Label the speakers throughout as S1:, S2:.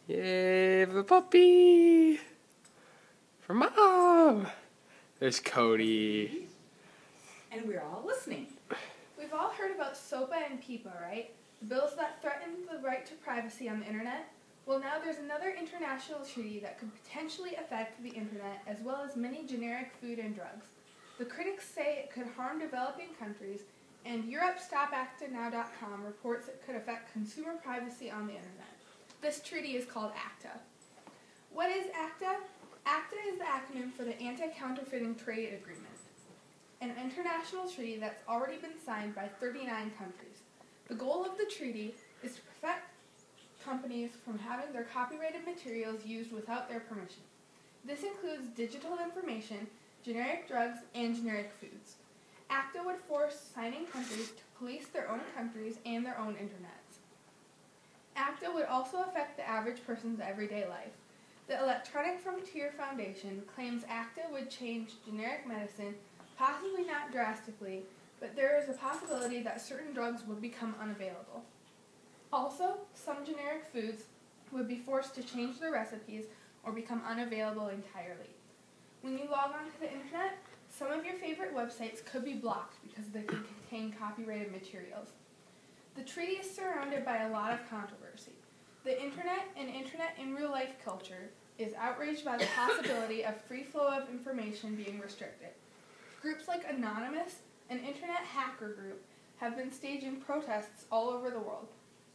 S1: Yay, the puppy! For Mom! There's Cody.
S2: And we're all listening.
S3: We've all heard about SOPA and PIPA, right? The bills that threaten the right to privacy on the internet? Well, now there's another international treaty that could potentially affect the internet as well as many generic food and drugs. The critics say it could harm developing countries, and EuropeStopActaNow.com reports it could affect consumer privacy on the internet. This treaty is called Acta. What is Acta? Acta is the acronym for the Anti-Counterfeiting Trade Agreement, an international treaty that's already been signed by 39 countries. The goal of the treaty is to prevent companies from having their copyrighted materials used without their permission. This includes digital information, generic drugs, and generic foods. Acta would force signing countries to police their own countries and their own internets. Acta would also affect the average person's everyday life. The Electronic Frontier Foundation claims Acta would change generic medicine, possibly not drastically, but there is a possibility that certain drugs would become unavailable. Also, some generic foods would be forced to change their recipes or become unavailable entirely. When you log onto the internet, some of your favorite websites could be blocked because they could contain copyrighted materials. The treaty is surrounded by a lot of controversy. The internet and internet in real life culture is outraged by the possibility of free flow of information being restricted. Groups like Anonymous, an internet hacker group, have been staging protests all over the world.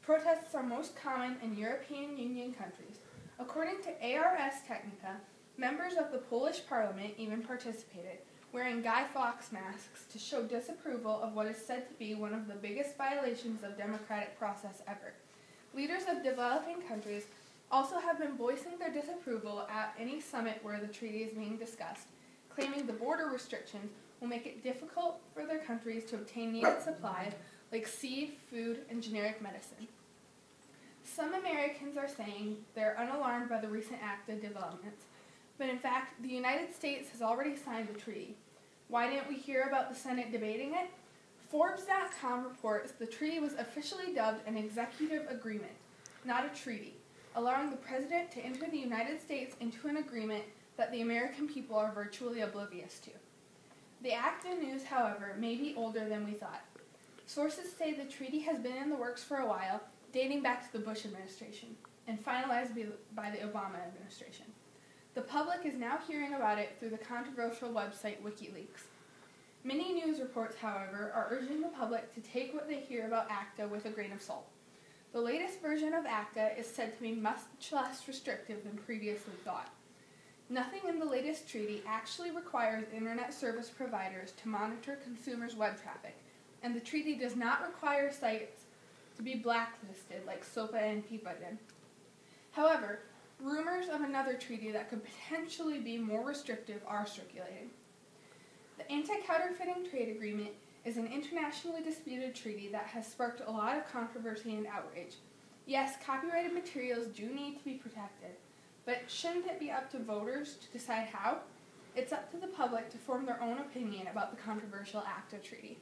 S3: Protests are most common in European Union countries. According to Ars Technica, members of the Polish parliament even participated, wearing Guy Fawkes masks to show disapproval of what is said to be one of the biggest violations of democratic process ever. Leaders of developing countries also have been voicing their disapproval at any summit where the treaty is being discussed, claiming the border restrictions will make it difficult for their countries to obtain needed supplies like seed, food, and generic medicine. Some Americans are saying they're unalarmed by the recent Acta developments, but in fact, the United States has already signed the treaty. Why didn't we hear about the Senate debating it? Forbes.com reports the treaty was officially dubbed an executive agreement, not a treaty, allowing the president to enter the United States into an agreement that the American people are virtually oblivious to. The Acta news, however, may be older than we thought. Sources say the treaty has been in the works for a while, dating back to the Bush administration, and finalized by the Obama administration. The public is now hearing about it through the controversial website WikiLeaks. Many news reports, however, are urging the public to take what they hear about Acta with a grain of salt. The latest version of Acta is said to be much less restrictive than previously thought. Nothing in the latest treaty actually requires internet service providers to monitor consumers' web traffic, and the treaty does not require sites to be blacklisted like SOPA and PIPA did. However, rumors of another treaty that could potentially be more restrictive are circulating. The Anti-Counterfeiting Trade Agreement is an internationally disputed treaty that has sparked a lot of controversy and outrage. Yes, copyrighted materials do need to be protected, but shouldn't it be up to voters to decide how? It's up to the public to form their own opinion about the controversial Acta treaty.